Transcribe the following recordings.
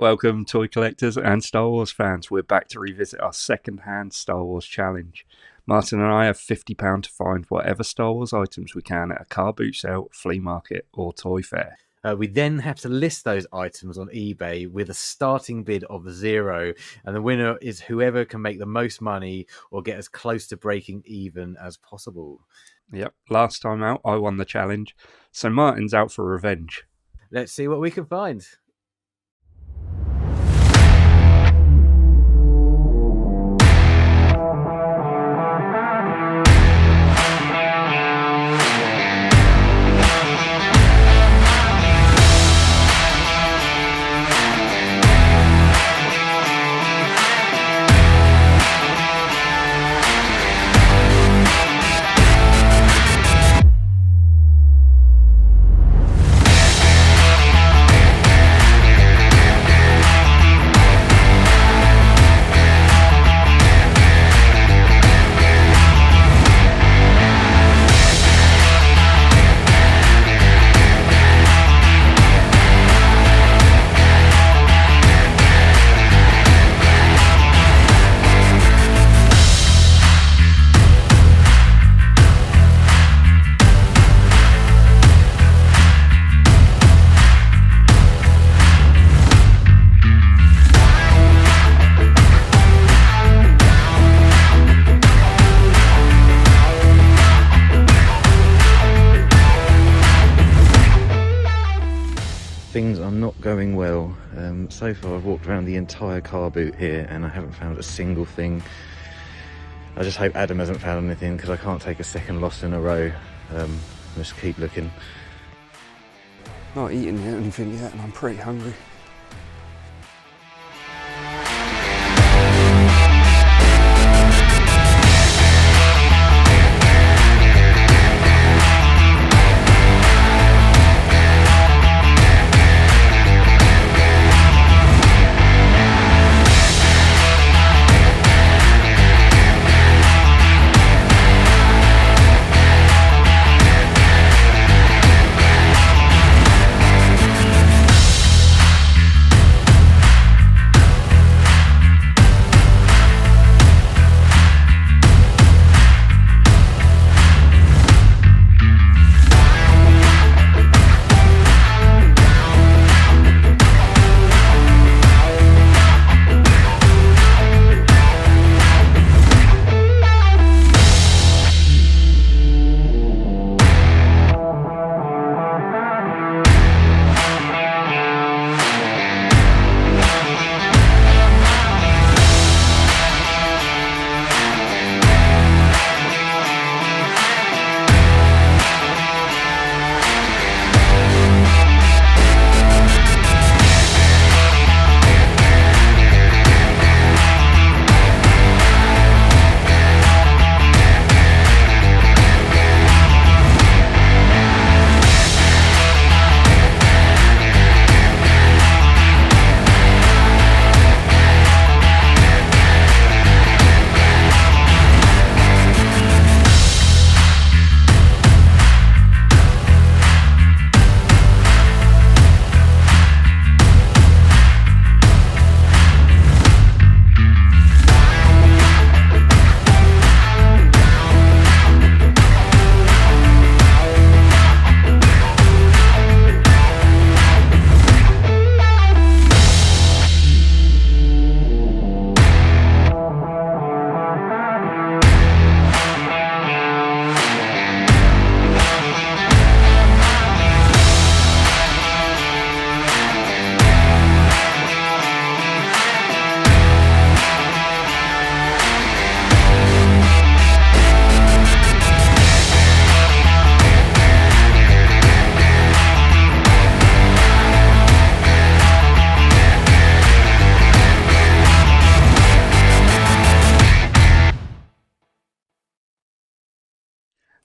Welcome, toy collectors and Star Wars fans. We're back to revisit our second-hand Star Wars challenge. Martin and I have £50 to find whatever Star Wars items we can at a car boot sale, flea market, or toy fair. We then have to list those items on eBay with a starting bid of 0, and the winner is whoever can make the most money or get as close to breaking even as possible. Yep, last time out, I won the challenge, so Martin's out for revenge. Let's see what we can find. Things are not going well. So far I've walked around the entire car boot here and I haven't found a single thing. I just hope Adam hasn't found anything because I can't take a second loss in a row. Just keep looking. Not eating anything yet and I'm pretty hungry.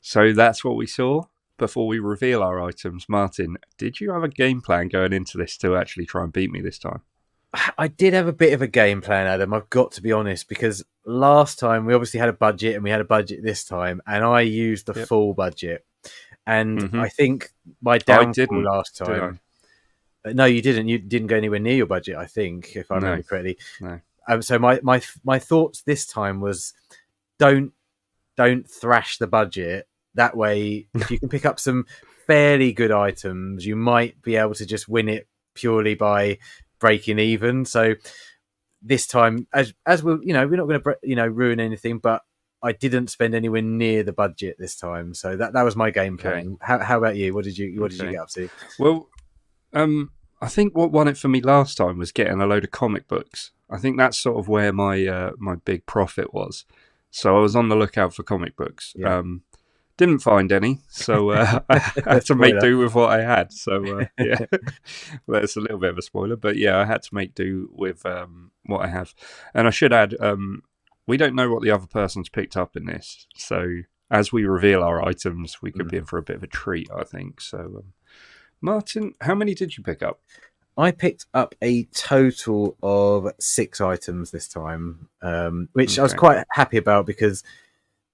So that's what we saw. Before we reveal our items, Martin, did you have a game plan going into this to actually try and beat me this time? I did have a bit of a game plan, Adam, I've got to be honest, because last time we obviously had a budget and we had a budget this time, and I used the full budget. And I think my downfall last time No, you didn't. You didn't go anywhere near your budget, I think, if I remember correctly. No. So my thoughts this time was don't thrash the budget. That way, if you can pick up some fairly good items, you might be able to just win it purely by breaking even. So this time, as we're not going to ruin anything, but I didn't spend anywhere near the budget this time. So that was my game plan. How about you? What did you get up to? Well, I think what won it for me last time was getting a load of comic books. I think that's sort of where my big profit was. So I was on the lookout for comic books. Yeah. Didn't find any, so I had to make do with what I had. So yeah, well, it's a little bit of a spoiler, but yeah, I had to make do with what I have. And I should add, we don't know what the other person's picked up in this. So as we reveal our items, we could be in for a bit of a treat, I think. So Martin, how many did you pick up? I picked up a total of 6 items this time, which I was quite happy about because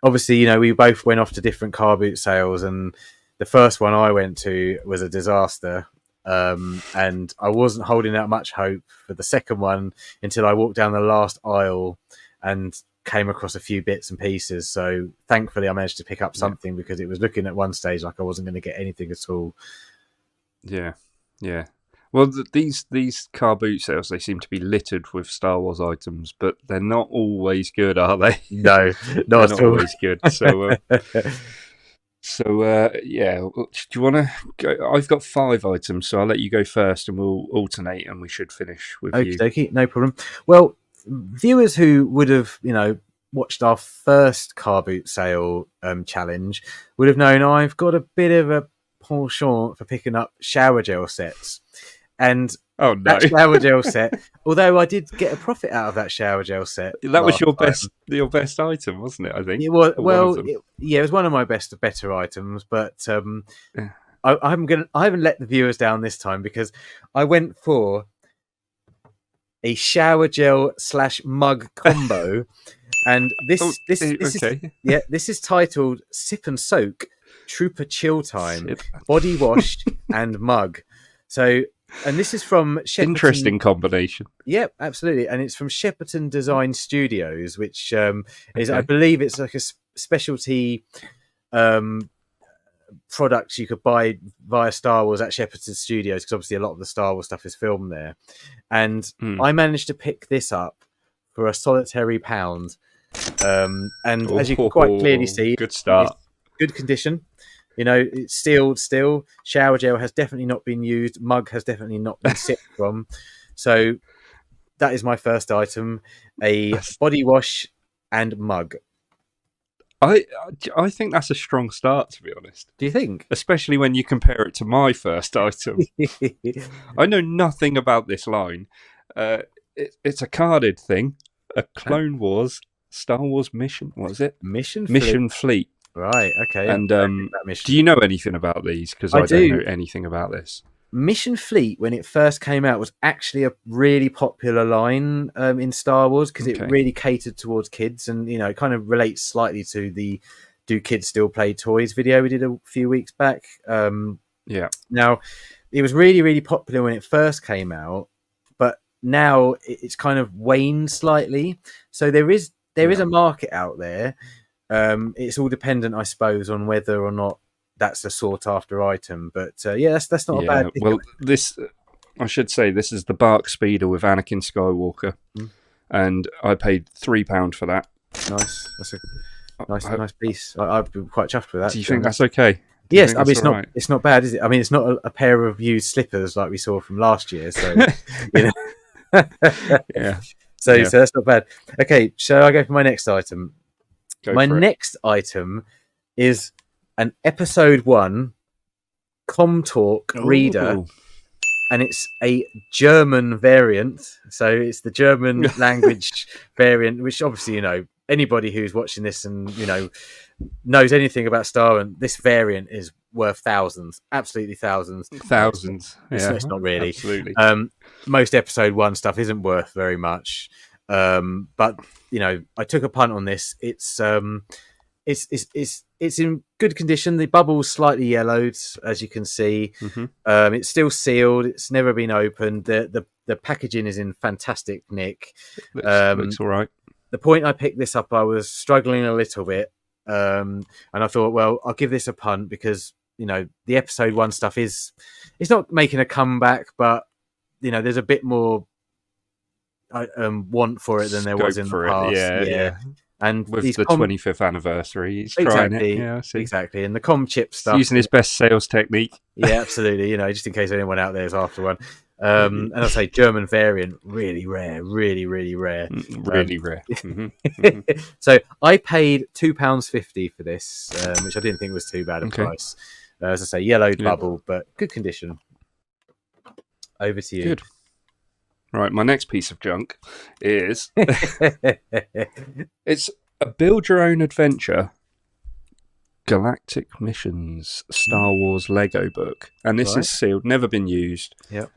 obviously, we both went off to different car boot sales, and the first one I went to was a disaster. And I wasn't holding out much hope for the second one until I walked down the last aisle and came across a few bits and pieces. So thankfully, I managed to pick up something because it was looking at one stage like I wasn't going to get anything at all. Yeah. Well, these car boot sales, they seem to be littered with Star Wars items, but they're not always good, are they? No, not always good. So, yeah. Do you want to go? I've got 5 items, so I'll let you go first, and we'll alternate, and we should finish with you. Okay, no problem. Well, viewers who would have, watched our first car boot sale challenge would have known I've got a bit of a penchant for picking up shower gel sets. And that shower gel set, although I did get a profit out of that shower gel set. That was your best item, wasn't it? I think it was. Well, it was one of my better items, but I haven't let the viewers down this time because I went for a shower gel / mug combo, and this is titled "Sip and Soak Trooper Chill Time Body Wash and Mug." So. And this is from Shepperton. Interesting combination. Yep, absolutely. And it's from Shepperton Design Studios, which is, I believe, it's like a specialty products you could buy via Star Wars at Shepperton Studios, because obviously a lot of the Star Wars stuff is filmed there. And I managed to pick this up for a solitary £1. And as you can quite clearly see, good start. Good condition. It's sealed still. Shower gel has definitely not been used. Mug has definitely not been sipped from. So that is my first item, a body wash and mug. I think that's a strong start, to be honest. Do you think? Especially when you compare it to my first item. I know nothing about this line. It's a carded thing. A Clone Wars Star Wars mission. What is it? Mission Fleet. Right, okay. And do you know anything about these? Because I don't know anything about this. Mission Fleet, when it first came out, was actually a really popular line in Star Wars because it really catered towards kids, and it kind of relates slightly to the "Do Kids Still Play Toys" video we did a few weeks back. Yeah. Now, it was really, really popular when it first came out, but now it's kind of waned slightly. So there is a market out there. It's all dependent, I suppose, on whether or not that's a sought after item. But that's not a bad thing. Well, I should say, this is the Bark Speeder with Anakin Skywalker, and I paid £3 for that. Nice. That's a nice piece. I'd be quite chuffed with that. Do you think that's okay? Yes, I mean it's not bad, is it? I mean, it's not a pair of used slippers like we saw from last year. So yeah. So that's not bad. Okay, so I go for my next item. My next item is an episode 1 CommTalk reader, and it's a German variant. So it's the German language variant, which obviously, anybody who's watching this and, knows anything about Star Wars, this variant is worth thousands, absolutely thousands. Thousands. It's not really. Absolutely. Most episode 1 stuff isn't worth very much. But I took a punt on this. It's it's in good condition. The bubble's slightly yellowed, as you can see. It's still sealed. It's never been opened. The packaging is in fantastic nick. Looks all right. The point I picked this up, I was struggling a little bit, and I thought, well, I'll give this a punt because the episode 1 stuff it's not making a comeback, but there's a bit more want for it than there was in the past. Yeah. And with the 25th anniversary, he's trying it. Yeah, exactly. And the chip stuff, using his best sales technique. Yeah, absolutely. Just in case anyone out there is after one. And I say German variant, really rare, really, really rare, really rare. So I paid £2.50 for this, which I didn't think was too bad a price. As I say, yellowed bubble, but good condition. Over to you. Good. Right, my next piece of junk is it's a build your own adventure Galactic Missions Star Wars Lego book, and this is sealed, never been used.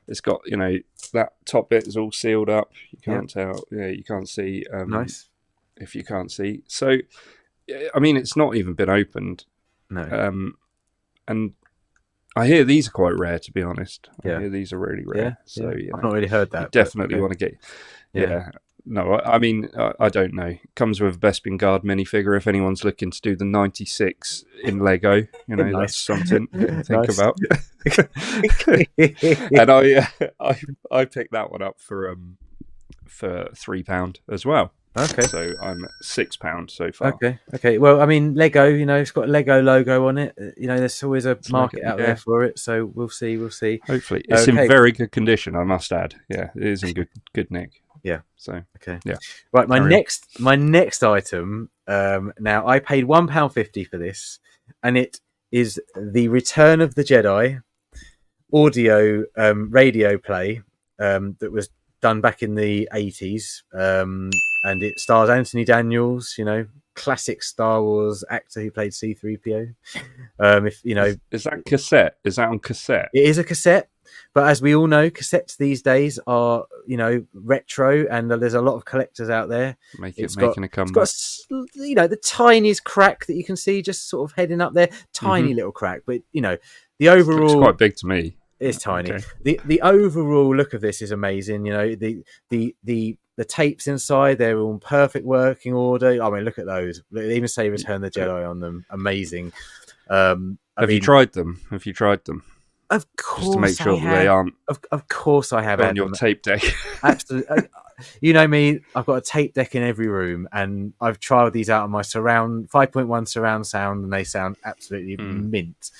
It's got that top bit is all sealed up. You can't tell. Yeah, you can't see. Nice. If you can't see, so I mean, it's not even been opened. No. And I hear these are quite rare, to be honest. I hear these are really rare. So I've not really heard that. You definitely want to get. No, I mean, I don't know. It comes with a 𝗶𝗁𝗆 minifigure if anyone's looking to do the 96 in Lego. That's something to think about. And I picked that one up for £3 as well. Okay. So I'm at £6 so far. Okay. Well, I mean, Lego, it's got a Lego logo on it. There's always a market out there for it. So we'll see. Hopefully. It's in very good condition, I must add. Yeah, it is in good nick. Yeah. So, okay. Yeah. Right. My next item, now I paid £1.50 for this, and it is the Return of the Jedi audio radio play that was done back in the 80s. And it stars Anthony Daniels, classic Star Wars actor who played C-3PO. Is that cassette? Is that on cassette? It is a cassette, but as we all know, cassettes these days are retro, and there's a lot of collectors out there. Making a comeback. It's got the tiniest crack that you can see, just sort of heading up there, tiny little crack. But the overall, it's quite big to me. It's tiny. Okay. The overall look of this is amazing. The tapes inside, they're all in perfect working order. I mean, look at those. They even say Return the Jedi on them. Amazing. Have you tried them? Of course, just to make sure that they aren't. Of course, I have on your tape deck. Absolutely. You know me. I've got a tape deck in every room, and I've tried these out on my 5.1 surround sound, and they sound absolutely mint.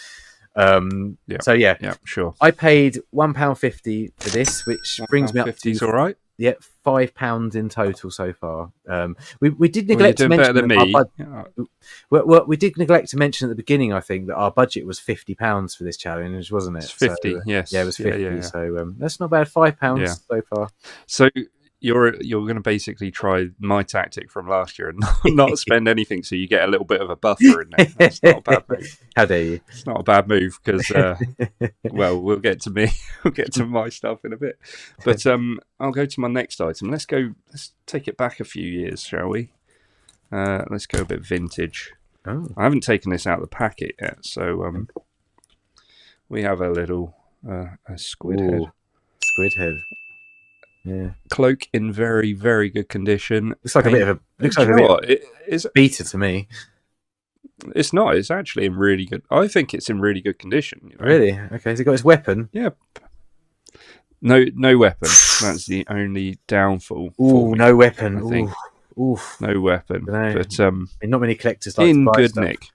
So yeah, sure. I paid £1.50 for this, which brings me up to all right. Yeah, £5 in total so far. We did neglect to mention better than me. We did neglect to mention at the beginning, I think, that our budget was £50 for this challenge, wasn't it? It's 50, so, yes. Yeah, it was 50. Yeah. So that's not bad. £5 so far. So you're going to basically try my tactic from last year and not spend anything, so you get a little bit of a buffer in there. That's not a bad move. How dare you? It's not a bad move because, well, we'll get to me. We'll get to my stuff in a bit. But I'll go to my next item. Let's take it back a few years, shall we? Let's go a bit vintage. Oh. I haven't taken this out of the packet yet, so we have a little a squid head. Squid head. Yeah, cloak in very, very good condition. Looks like a bit of a beta to me. It's not. It's actually in really good. I think it's in really good condition. Really? Okay. Has it got his weapon? Yeah. No weapon. That's the only downfall. Ooh, no weapon. I think. Oof. No weapon. But not many collectors like in to buy good stuff nick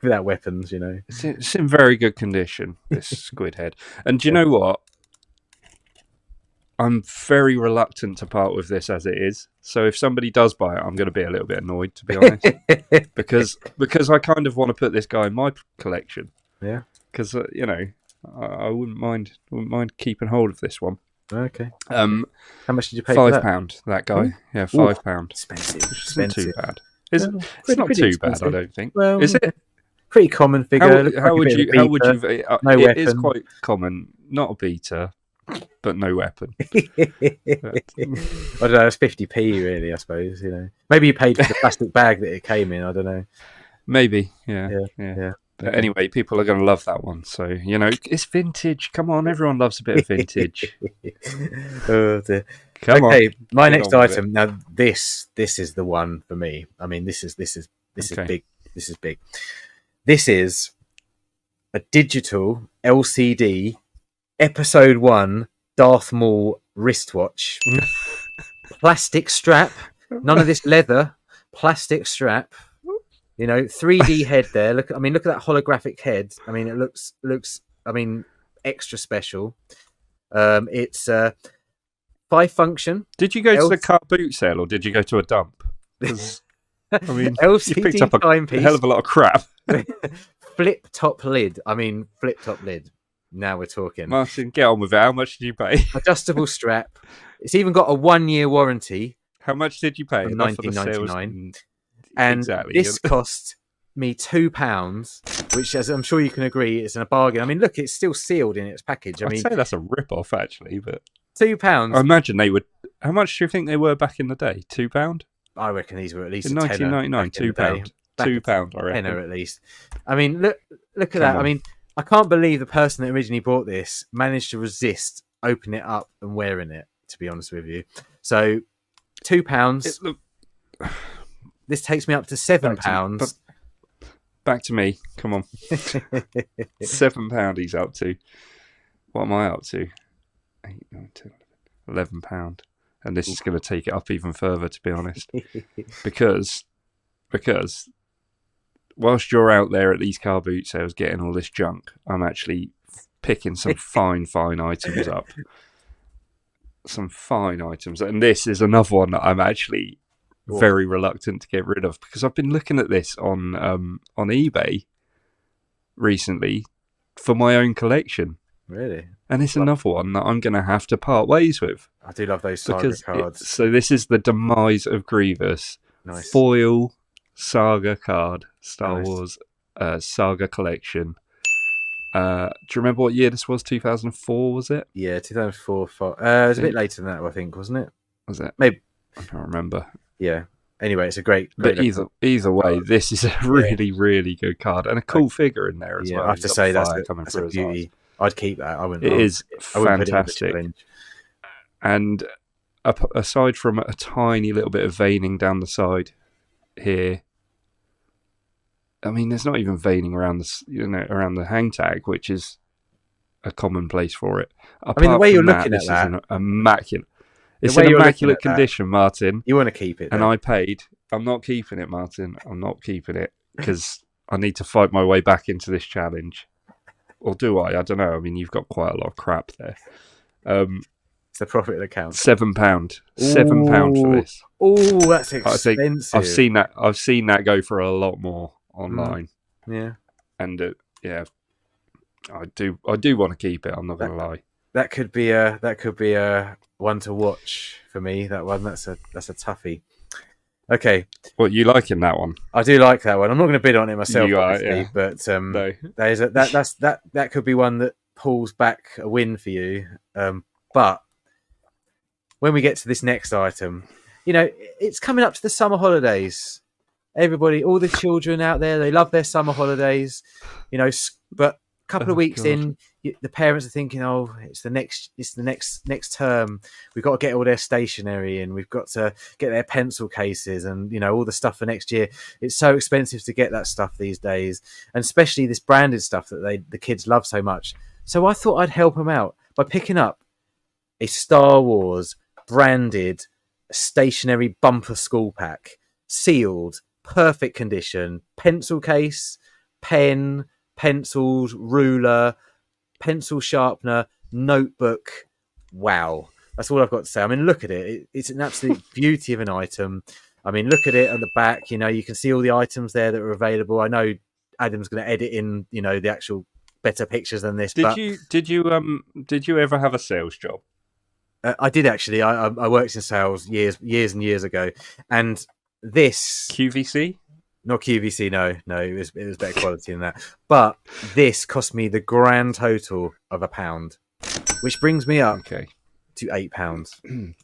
without weapons. It's in very good condition. This squid head. And do you know what? I'm very reluctant to part with this as it is. So if somebody does buy it, I'm going to be a little bit annoyed, to be honest, because I kind of want to put this guy in my collection. Yeah. Because I wouldn't mind keeping hold of this one. Okay. How much did you pay? £5. That guy. Yeah, £5. Expensive. It's not too bad. It's not too expensive. bad, I don't think. Well, is it? Pretty common figure. How would you? No It weapon. is quite common. Not a beta, but no weapon. I don't know. It's 50p, really. I suppose. Maybe you paid for the plastic bag that it came in. I don't know. Maybe, yeah. Yeah. But Okay. anyway, people are going to love that one. So, you know, it's vintage. Come on, everyone loves a bit of vintage. Oh, dear. Come Okay, on. my Get next on with item. Now, this is the one for me. I mean, this is Okay. big. This is big. This is a digital LCD episode 1 Darth Maul wristwatch. Plastic strap. None of this leather. Plastic strap. You know, 3D head there. Look at that holographic head. I mean, it looks. I mean, extra special. It's 5 function. Did you go to the car boot sale or did you go to a dump? 'Cause, I mean, you picked up a timepiece. hell of a lot of crap. Flip top lid. I mean, flip top lid. Now we're talking. Martin, get on with it. How much did you pay? Adjustable strap. It's even got a 1-year warranty. How much did you pay? From Enough for the 1999. sales? And Exactly. this cost me £2, which, as I'm sure you can agree, is a bargain. I mean, look, it's still sealed in its package. I I'd mean, say that's a rip-off, actually. But £2. I imagine they would. How much do you think they were back in the day? £2? I reckon these were at least In a 1999, £2. £2, I reckon. Tenner at least. I mean, look at that. on. I mean, I can't believe the person that originally bought this managed to resist opening it up and wearing it, to be honest with you. So £2. This takes me up to £7. Back to me. Come on. £7 he's up to. What am I up to? 8, 9, 10, £11. And this is going to take it up even further, to be honest. because whilst you're out there at these car boot sales getting all this junk, I'm actually picking some fine items up. Some fine items. And this is another one that I'm actually very reluctant to get rid of, because I've been looking at this on eBay recently for my own collection. Really? And it's another one that I'm going to have to part ways with. I do love those Saga cards. So this is the Demise of Grievous. Nice. Foil Saga card. Star Nice. Wars Saga collection. Do you remember what year this was? 2004, was it? Yeah, 2004. It was a bit later than that, I think, wasn't it? Was it? Maybe. I can't remember. Yeah. Anyway, it's a great But either way, this is a really good card and a cool figure in there as well. I have to say that's a beauty. I'd keep that. I wouldn't. It is I wouldn't put it in the fantastic. challenge. And aside from a tiny little bit of veining down the side here, I mean, there's not even veining around around the hang tag, which is a commonplace for it. I mean, the way you're looking at that, is immaculate. It's in immaculate condition, Martin. You want to keep it, and I paid. I'm not keeping it, Martin. I'm not keeping it because I need to fight my way back into this challenge. Or do I? I don't know. I mean, you've got quite a lot of crap there. It's the profit that counts. £7. £7 for this. Oh, that's expensive. I think I've seen that go for a lot more online. Yeah. And I do want to keep it. I'm not going to lie. That could be a one to watch for me. That one. That's a toughie. Okay. Well, you liking that one? I do like that one. I'm not going to bid on it myself, obviously, yeah. but No. that could be one that pulls back a win for you. But when we get to this next item, it's coming up to the summer holidays. Everybody, all the children out there, they love their summer holidays, but a couple of weeks in, the parents are thinking, oh, it's the next term. We've got to get all their stationery in. We've got to get their pencil cases and, all the stuff for next year. It's so expensive to get that stuff these days, and especially this branded stuff that the kids love so much. So I thought I'd help them out by picking up a Star Wars branded stationery bumper school pack, sealed, perfect condition, pencil case, pen, pencils, ruler, pencil sharpener, notebook. Wow. That's all I've got to say. I mean, look at it. It's an absolute beauty of an item. I mean, look at it at the back. You can see all the items there that are available. I know Adam's going to edit in, the actual better pictures than this. Did you ever have a sales job? I did actually. I worked in sales years and years ago, and this QVC. Not QVC, no, it was better quality than that. But this cost me the grand total of £1, which brings me up to £8.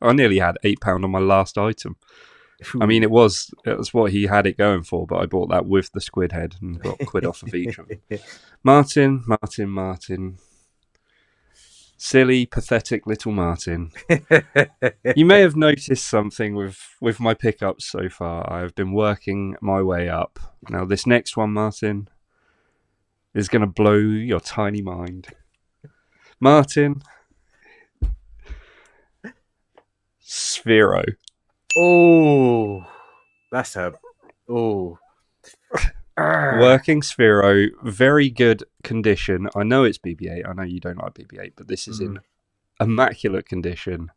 I nearly had £8 on my last item. I mean, it was what he had it going for, but I bought that with the squid head and got a quid off of each of them. Martin. Silly, pathetic little Martin. You may have noticed something with my pickups so far. I have been working my way up. Now, this next one, Martin, is going to blow your tiny mind. Martin. Sphero. Oh, that's a... Oh. Working Sphero, very good condition. I know it's BB-8. I know you don't like BB-8, but this is in immaculate condition.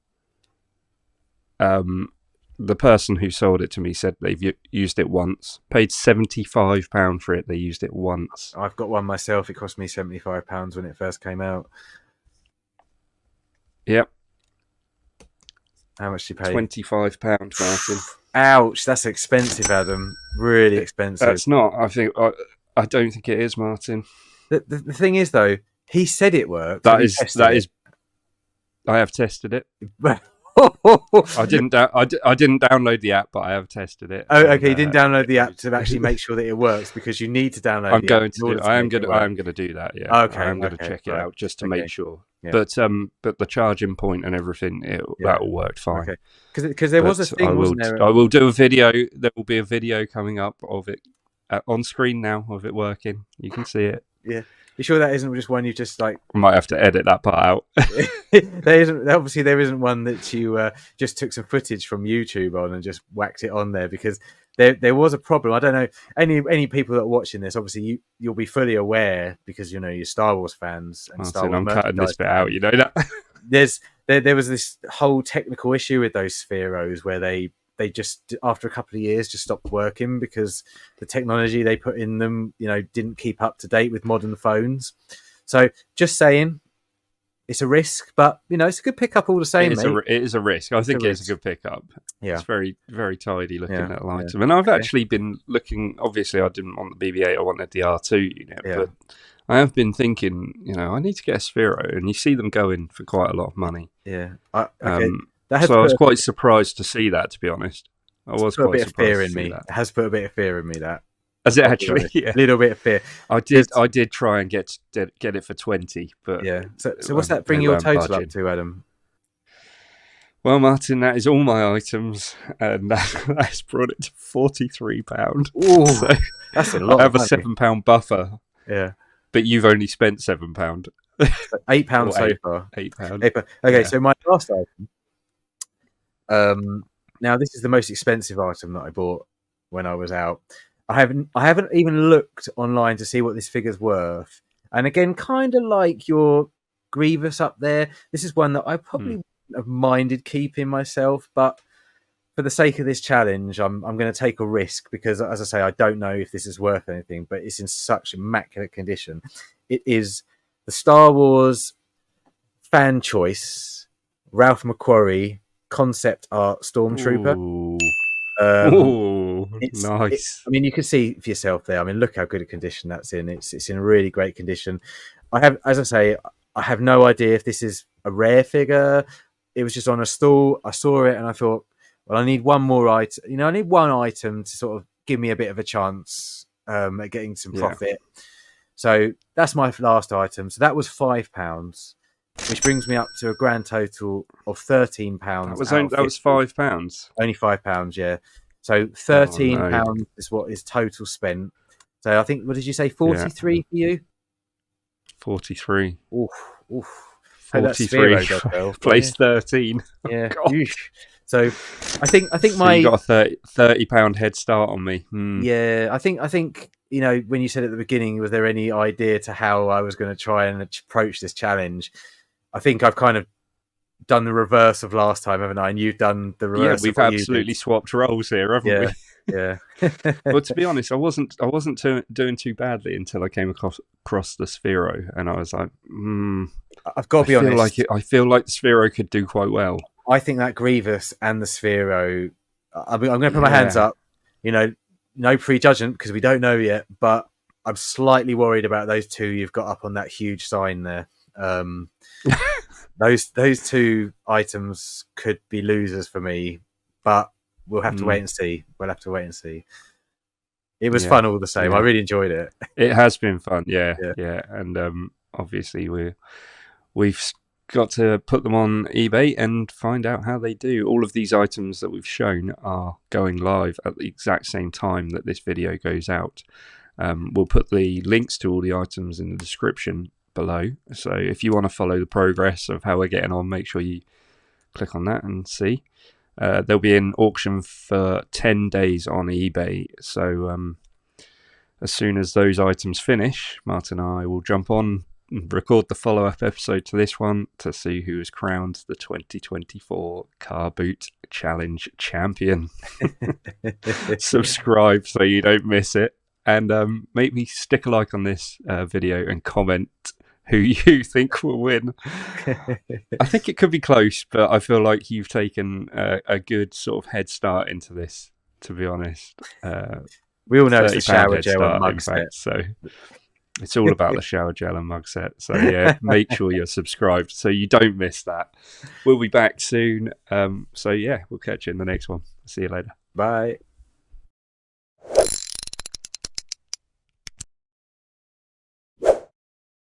The person who sold it to me said they've used it once. Paid £75 for it. They used it once. I've got one myself. It cost me £75 when it first came out. Yep. How much did you pay? £25, Martin. Ouch, that's expensive, Adam. Really expensive. That's not. I don't think it is, Martin. The thing is, though, he said it worked. That is. I have tested it. I didn't download the app, but I have tested it. Oh, okay. You didn't download the app to actually make sure that it works, because you need to download. I am going to do that. Yeah. Okay. I am going to check it out just to make sure. Yeah. But the charging point and everything, that all worked fine. Okay. Because there was a thing, wasn't there? I will do a video. There will be a video coming up of it on screen now of it working. You can see it. Yeah. You sure that isn't just one you just like? I might have to edit that part out. There isn't one that you just took some footage from YouTube on and just whacked it on there, because there was a problem. I don't know any people that are watching this. Obviously, you'll be fully aware, because you're Star Wars fans and Star Wars. I'm cutting this bit out. You know that. There was this whole technical issue with those Spheros where they just, after a couple of years, just stopped working because the technology they put in them, didn't keep up to date with modern phones. So just saying, it's a risk, but it's a good pickup all the same. It is a risk. I think it's a good pickup. Yeah, it's very, very tidy looking little item. And I've actually been looking. Obviously, I didn't want the BB-8. I wanted the R2 unit, but I have been thinking, I need to get a Sphero, and you see them going for quite a lot of money. Yeah. So I was quite surprised to see that, to be honest. I was quite a bit of fear in me. That. It has put a bit of fear in me, that. Has it actually? Yeah. A little bit of fear. I did try and get it for 20, but yeah. So what's that bring your total up to, Adam? Well, Martin, that is all my items, and that's brought it to £43. Ooh, so that's a lot. I have a £7 buffer. Yeah. But you've only spent £7. £8 so far. £8. Okay, so my last item. Now this is the most expensive item that I bought when I was out. I haven't even looked online to see what this figure's worth. And again, kind of like your Grievous up there, this is one that I probably wouldn't have minded keeping myself, but for the sake of this challenge, I'm going to take a risk, because, as I say, I don't know if this is worth anything, but it's in such immaculate condition. It is the Star Wars fan choice Ralph McQuarrie concept art Stormtrooper. Nice. I mean, you can see for yourself there. I mean, look how good a condition that's in. It's in really great condition. As I say, I have no idea if this is a rare figure. It was just on a stall. I saw it and I thought, well, I need one more item. I need one item to sort of give me a bit of a chance at getting some profit. So that's my last item. So that was £5, which brings me up to a grand total of £13. That was £5. Only £5, yeah. So £13 is what is total spent. So I think, what did you say, 43 for you? 43. Oof. 43. Place 13. Yeah. Oh, so I think so you got a £30 head start on me. Yeah, I think when you said at the beginning, was there any idea to how I was going to try and approach this challenge? I think I've kind of done the reverse of last time, haven't I? And you've done the reverse. Yeah, we've absolutely swapped roles here, haven't we? Yeah. Well, to be honest, I wasn't doing too badly until I came across the Sphero, and I was like, I've got to be honest. I feel like the Sphero could do quite well. I think that Grievous and the Sphero. I'm going to put my hands up. No prejudgment, because we don't know yet, but I'm slightly worried about those two you've got up on that huge sign there. Those two items could be losers for me, but we'll have to wait and see. We'll have to wait and see. It was fun all the same. Yeah. I really enjoyed it. It has been fun, yeah. Yeah. And obviously we've got to put them on eBay and find out how they do. All of these items that we've shown are going live at the exact same time that this video goes out. We'll put the links to all the items in the description below. So if you want to follow the progress of how we're getting on, make sure you click on that and see. They'll be in auction for 10 days on eBay. So as soon as those items finish, Martin and I will jump on and record the follow-up episode to this one to see who is crowned the 2024 Car Boot Challenge champion. Subscribe so you don't miss it. And maybe stick a like on this video and comment who you think will win. I think it could be close, but I feel like you've taken a good sort of head start into this, to be honest. We all know it's the shower gel and mug set. So it's all about the shower gel and mug set. So yeah, make sure you're subscribed so you don't miss that. We'll be back soon. So yeah, we'll catch you in the next one. See you later. Bye.